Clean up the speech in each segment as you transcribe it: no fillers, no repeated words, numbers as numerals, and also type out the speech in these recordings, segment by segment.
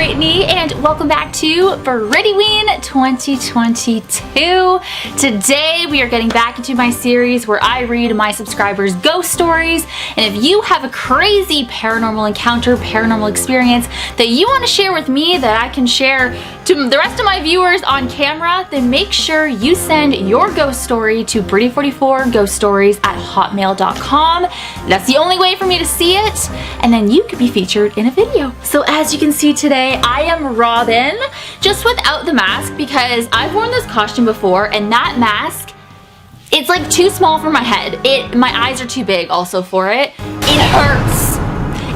Brittany and welcome back to Brittyyween 2022. Today we are getting back into my series where I read my subscribers' ghost stories, and if you have a crazy paranormal encounter, paranormal experience that you want to share with me that I can share to the rest of my viewers on camera, then make sure you send your ghost story to Britty44ghoststories@hotmail.com. That's the only way for me to see it, and then you could be featured in a video. So as you can see today, I am Robin, just without the mask because I've worn this costume before, and that mask, it's like too small for my head. My eyes are too big also for it. It hurts.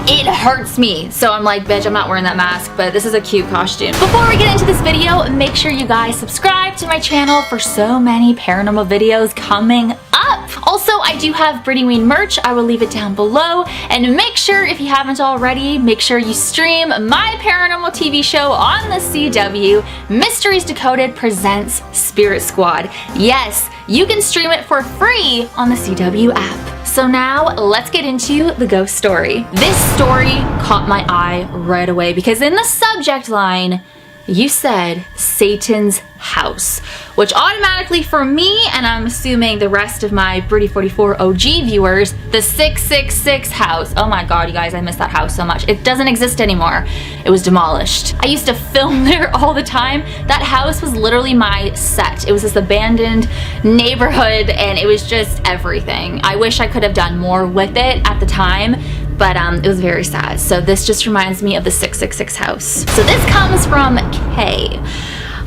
It hurts me. So I'm like, bitch, I'm not wearing that mask, but this is a cute costume. Before we get into this video, make sure you guys subscribe to my channel for so many paranormal videos coming up. Also, I do have Brittyyween merch. I will leave it down below. And make sure, if you haven't already, make sure you stream my paranormal TV show on the CW, Mysteries Decoded presents Spirit Squad. Yes, you can stream it for free on the CW app. So now let's get into the ghost story. This story caught my eye right away because in the subject line, you said Satan's house, which automatically for me, and I'm assuming the rest of my Britty44 OG viewers, the 666 house. Oh my god, you guys, I miss that house so much. It doesn't exist anymore. It was demolished. I used to film there all the time. That house was literally my set. It was this abandoned neighborhood and it was just everything. I wish I could have done more with it at the time, but it was very sad. So this just reminds me of the 666 house. So this comes from Kay.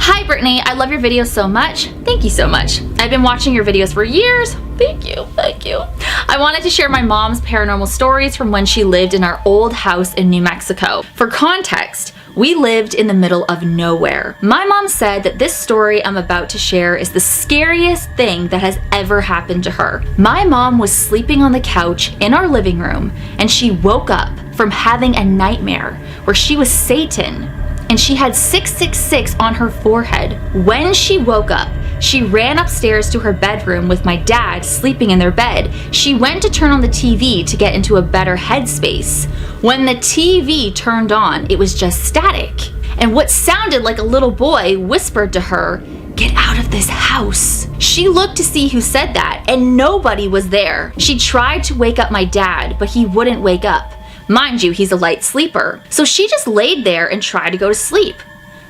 Hi Brittany, I love your videos so much. Thank you so much. I've been watching your videos for years. Thank you, thank you. I wanted to share my mom's paranormal stories from when she lived in our old house in New Mexico. For context, we lived in the middle of nowhere. My mom said that this story I'm about to share is the scariest thing that has ever happened to her. My mom was sleeping on the couch in our living room and she woke up from having a nightmare where she was Satan and she had 666 on her forehead. When she woke up, she ran upstairs to her bedroom with my dad sleeping in their bed. She went to turn on the TV to get into a better headspace. When the TV turned on, it was just static. And what sounded like a little boy whispered to her, "Get out of this house." She looked to see who said that, and nobody was there. She tried to wake up my dad, but he wouldn't wake up. Mind you, he's a light sleeper. So she just laid there and tried to go to sleep.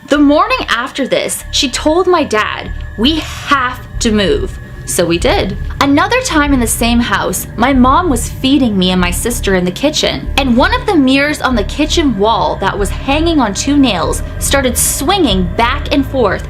The morning after this, she told my dad, "We have to move." So we did. Another time in the same house, my mom was feeding me and my sister in the kitchen, and one of the mirrors on the kitchen wall that was hanging on two nails started swinging back and forth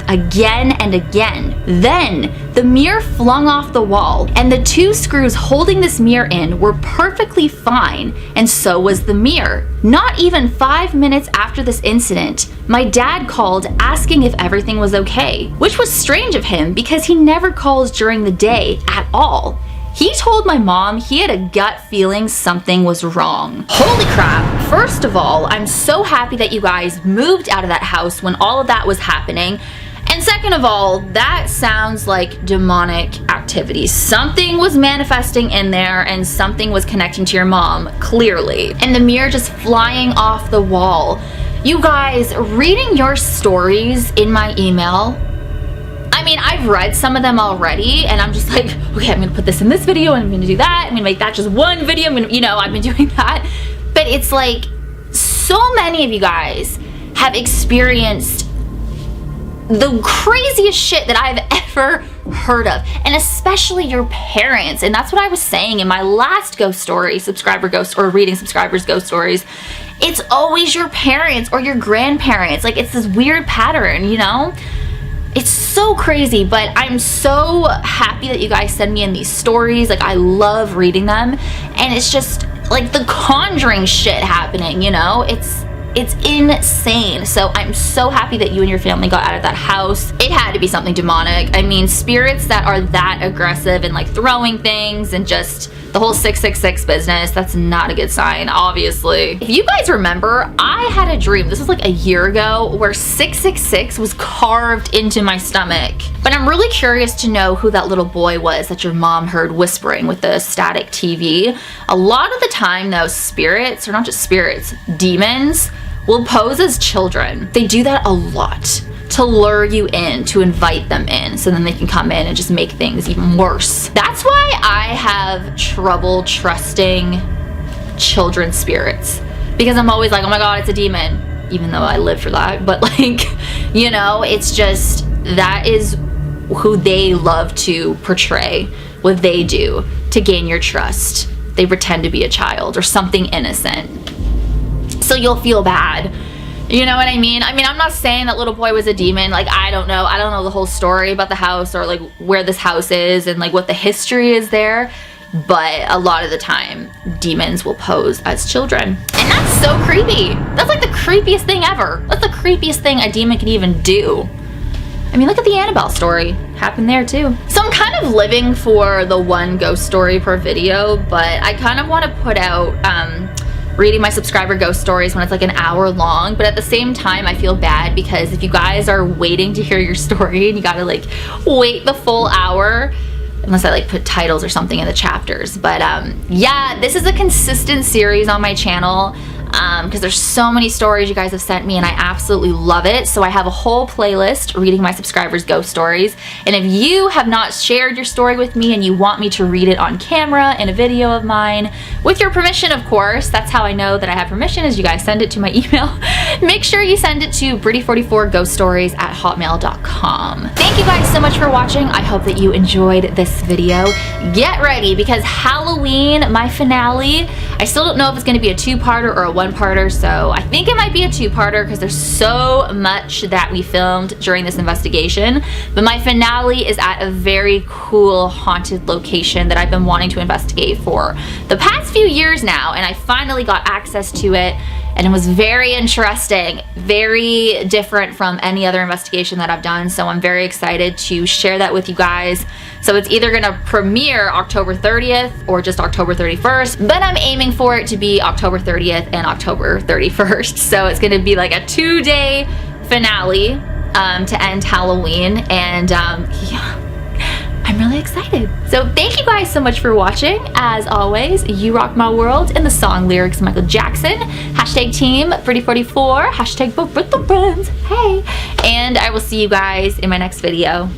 again and again. Then the mirror flung off the wall, and the two screws holding this mirror in were perfectly fine, and so was the mirror. Not even 5 minutes after this incident, my dad called asking if everything was okay, which was strange of him because he never calls during the day at all. He told my mom he had a gut feeling something was wrong. Holy crap. First of all, I'm so happy that you guys moved out of that house when all of that was happening. And second of all, that sounds like demonic activity. Something was manifesting in there and something was connecting to your mom, clearly. And the mirror just flying off the wall. You guys, reading your stories in my email, I mean, I've read some of them already, and I'm just like, okay, I'm gonna put this in this video, and I'm gonna do that, I'm gonna make that just one video, I'm gonna, you know, I've been doing that. But it's like, so many of you guys have experienced the craziest shit that I've ever heard of, and especially your parents. And that's what I was saying in my last ghost story, subscriber ghost, or reading subscribers' ghost stories. It's always your parents or your grandparents. Like, it's this weird pattern, you know? It's so crazy, but I'm so happy that you guys send me in these stories. Like, I love reading them, and it's just like the Conjuring shit happening, you know? It's insane. So I'm so happy that you and your family got out of that house. It had to be something demonic. I mean, spirits that are that aggressive and like throwing things and just the whole 666 business, that's not a good sign, obviously. If you guys remember, I had a dream, this was like a year ago, where 666 was carved into my stomach. But I'm really curious to know who that little boy was that your mom heard whispering with the static TV. A lot of the time though, spirits, or not just spirits, demons, will pose as children. They do that a lot to lure you in, to invite them in, so then they can come in and just make things even worse. That's why I have trouble trusting children's spirits, because I'm always like, oh my god, it's a demon, even though I live for that. But like, you know, it's just, that is who they love to portray, what they do to gain your trust. They pretend to be a child or something innocent, so you'll feel bad. You know what I mean? I mean, I'm not saying that little boy was a demon. Like, I don't know the whole story about the house, or like where this house is and like what the history is there. But a lot of the time, demons will pose as children. And that's so creepy. That's like the creepiest thing ever. That's the creepiest thing a demon can even do. I mean, look at the Annabelle story. Happened there too. So I'm kind of living for the one ghost story per video, but I kind of want to put out reading my subscriber ghost stories when it's like an hour long. But at the same time, I feel bad, because if you guys are waiting to hear your story and you gotta like wait the full hour, unless I like put titles or something in the chapters. But yeah, this is a consistent series on my channel, because there's so many stories you guys have sent me and I absolutely love it. So I have a whole playlist, reading my subscribers ghost stories, and if you have not shared your story with me and you want me to read it on camera in a video of mine, with your permission of course, that's how I know that I have permission, is you guys send it to my email. Make sure you send it to britty44ghoststories@hotmail.com. Thank you guys so much for watching. I hope that you enjoyed this video. Get ready, because Halloween, my finale, I still don't know if it's going to be a two-parter or a one-parter, so I think it might be a two-parter because there's so much that we filmed during this investigation. But my finale is at a very cool haunted location that I've been wanting to investigate for the past few years now, and I finally got access to it, and it was very interesting, very different from any other investigation that I've done. So I'm very excited to share that with you guys. So it's either gonna premiere October 30th or just October 31st, but I'm aiming for it to be October 30th and October 31st. So it's gonna be like a 2-day finale to end Halloween, and yeah, I'm really excited. So thank you guys so much for watching. As always, you rock my world, in the song lyrics Michael Jackson. Hashtag team Britty44, hashtag both Brit the friends. Hey, and I will see you guys in my next video.